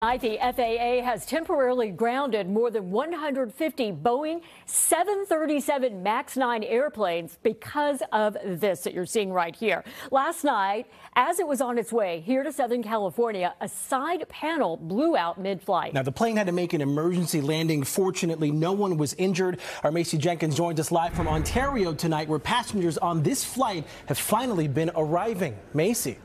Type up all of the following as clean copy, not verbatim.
The FAA has temporarily grounded more than 150 Boeing 737 MAX 9 airplanes because of this that you're seeing right here. Last night, as it was on its way here to Southern California, a side panel blew out mid-flight. Now, the plane had to make an emergency landing. Fortunately, no one was injured. Our Macy Jenkins joins us live from Ontario tonight, where passengers on this flight have finally been arriving. Macy.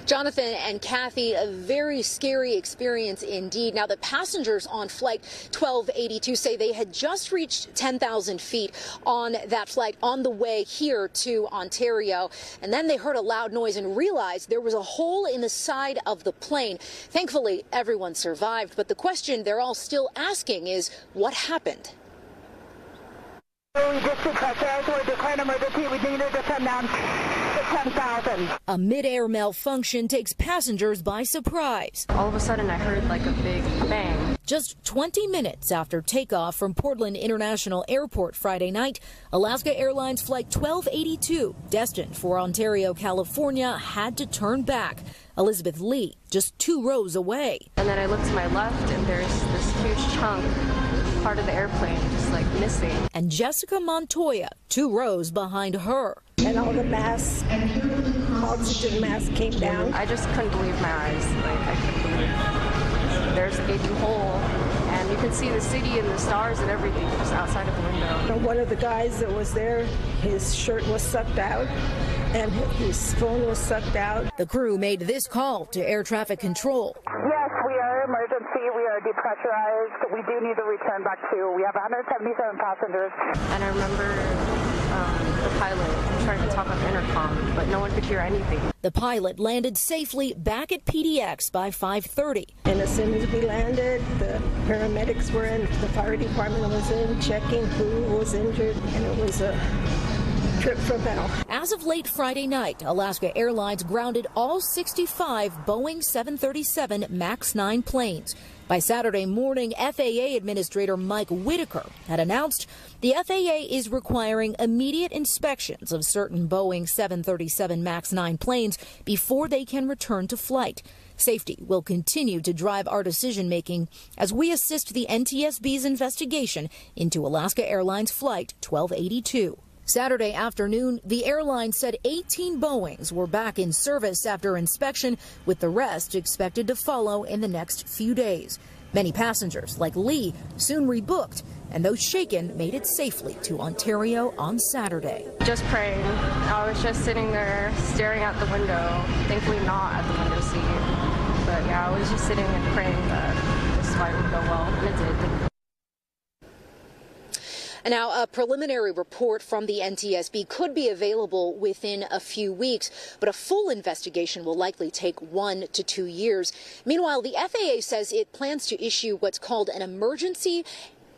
Jonathan and Kathy, a very scary experience indeed. Now, the passengers on flight 1282 say they had just reached 10,000 feet on that flight on the way here to Ontario. And then they heard a loud noise and realized there was a hole in the side of the plane. Thankfully, everyone survived. But the question they're all still asking is, what happened? We just declared emergency. We needed to come down to 10,000. A mid-air malfunction takes passengers by surprise. All of a sudden, I heard like a big bang. Just 20 minutes after takeoff from Portland International Airport Friday night, Alaska Airlines Flight 1282, destined for Ontario, California, had to turn back. Elizabeth Lee, just 2 rows away. And then I look to my left, and there's this huge chunk, part of the airplane, just like missing. And Jessica Montoya, 2 rows behind her. And all the masks, oxygen masks came down. I just couldn't believe my eyes. Like, I couldn't believe there's a gaping hole, and you can see the city and the stars and everything just outside of the window. And one of the guys that was there, his shirt was sucked out and his phone was sucked out. The crew made this call to air traffic control. Yes, we are emergency. We are depressurized. We do need to return back to. We have 177 passengers. And I remember the pilot trying to talk on the intercom, but no one could hear anything. The pilot landed safely back at PDX by 5:30. And as soon as we landed, the paramedics were in, the fire department was in, checking who was injured, and it was a trip from hell. As of late Friday night, Alaska Airlines grounded all 65 Boeing 737 MAX 9 planes. By Saturday morning, FAA Administrator Mike Whitaker had announced the FAA is requiring immediate inspections of certain Boeing 737 MAX 9 planes before they can return to flight. Safety will continue to drive our decision-making as we assist the NTSB's investigation into Alaska Airlines Flight 1282. Saturday afternoon, the airline said 18 Boeings were back in service after inspection, with the rest expected to follow in the next few days. Many passengers, like Lee, soon rebooked, and those shaken made it safely to Ontario on Saturday. Just praying. I was just sitting there staring out the window, thankfully not at the window seat. But yeah, I was just sitting and praying that this flight would go well, and it did. And now a preliminary report from the NTSB could be available within a few weeks, but a full investigation will likely take 1 to 2 years. Meanwhile, the FAA says it plans to issue what's called an emergency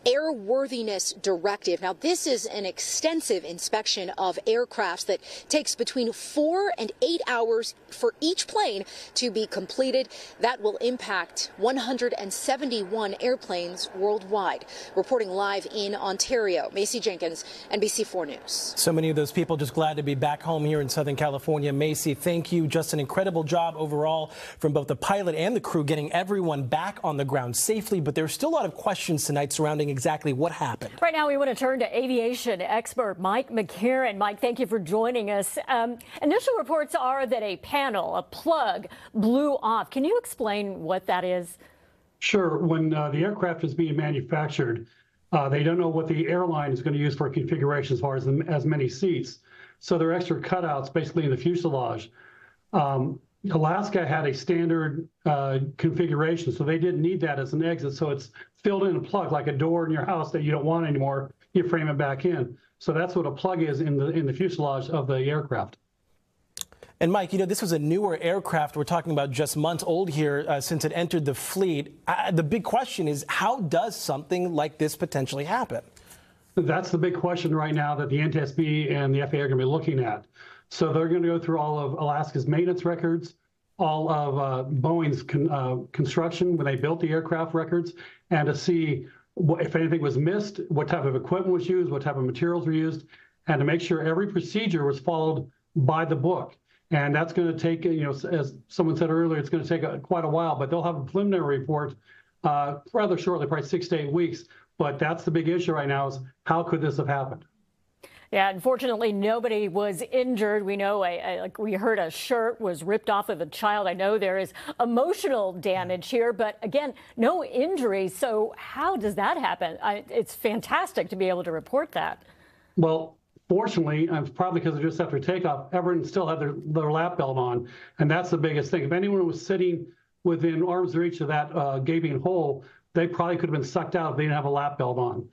airworthiness directive. Now, this is an extensive inspection of aircrafts that takes between 4 and 8 hours for each plane to be completed. That will impact 171 airplanes worldwide. Reporting live in Ontario, Macy Jenkins, NBC4 News. So many of those people just glad to be back home here in Southern California. Macy, thank you. Just an incredible job overall from both the pilot and the crew getting everyone back on the ground safely. But there's still a lot of questions tonight surrounding exactly what happened. Right now, we want to turn to aviation expert Mike McCarron. Mike, thank you for joining us. Initial reports are that a panel, a plug, blew off. Can you explain what that is? Sure. When the aircraft is being manufactured, they don't know what the airline is going to use for configuration as far as many seats. So there are extra cutouts basically in the fuselage. Alaska had a standard configuration, so they didn't need that as an exit. So it's filled in a plug, like a door in your house that you don't want anymore. You frame it back in. So that's what a plug is in the fuselage of the aircraft. And Mike, you know, this was a newer aircraft. We're talking about just months old here since it entered the fleet. The big question is, how does something like this potentially happen? That's the big question right now that the NTSB and the FAA are going to be looking at. So they're going to go through all of Alaska's maintenance records, all of Boeing's construction when they built the aircraft records, and to see if anything was missed, what type of equipment was used, what type of materials were used, and to make sure every procedure was followed by the book. And that's going to take, as someone said earlier, it's going to take quite a while, but they'll have a preliminary report rather shortly, probably 6 to 8 weeks. But that's the big issue right now, is how could this have happened? Yeah, unfortunately, nobody was injured. We know, like we heard, a shirt was ripped off of a child. I know there is emotional damage here, but again, no injuries. So how does that happen? It's fantastic to be able to report that. Well, fortunately, probably because just after takeoff, everyone still had their lap belt on. And that's the biggest thing. If anyone was sitting within arm's reach of that gaping hole, they probably could have been sucked out if they didn't have a lap belt on.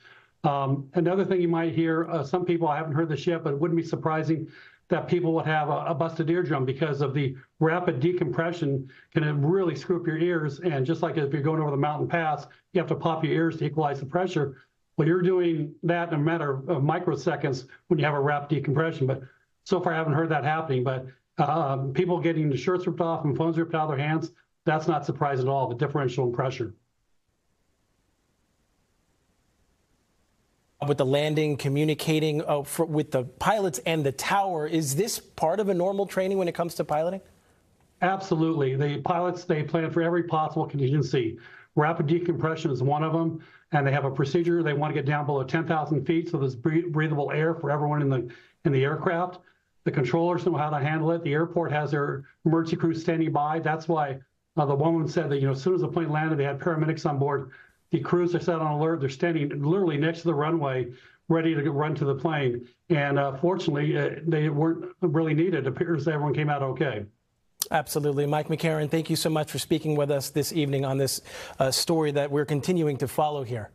Another thing you might hear, some people, I haven't heard this yet, but it wouldn't be surprising that people would have a busted eardrum because of the rapid decompression can really screw up your ears. And just like if you're going over the mountain pass, you have to pop your ears to equalize the pressure. Well, you're doing that in a matter of microseconds when you have a rapid decompression. But so far, I haven't heard that happening. But people getting the shirts ripped off and phones ripped out of their hands, that's not surprising at all, the differential in pressure. With the landing, communicating with the pilots and the tower, is this part of a normal training when it comes to piloting? Absolutely. The pilots, they plan for every possible contingency. Rapid decompression is one of them, and they have a procedure. They want to get down below 10,000 feet, so there's breathable air for everyone in the aircraft. The controllers know how to handle it. The airport has their emergency crew standing by. That's why the woman said that, as soon as the plane landed, they had paramedics on board. The crews are set on alert. They're standing literally next to the runway, ready to run to the plane. And fortunately, they weren't really needed. It appears everyone came out okay. Absolutely. Mike McCarron, thank you so much for speaking with us this evening on this story that we're continuing to follow here.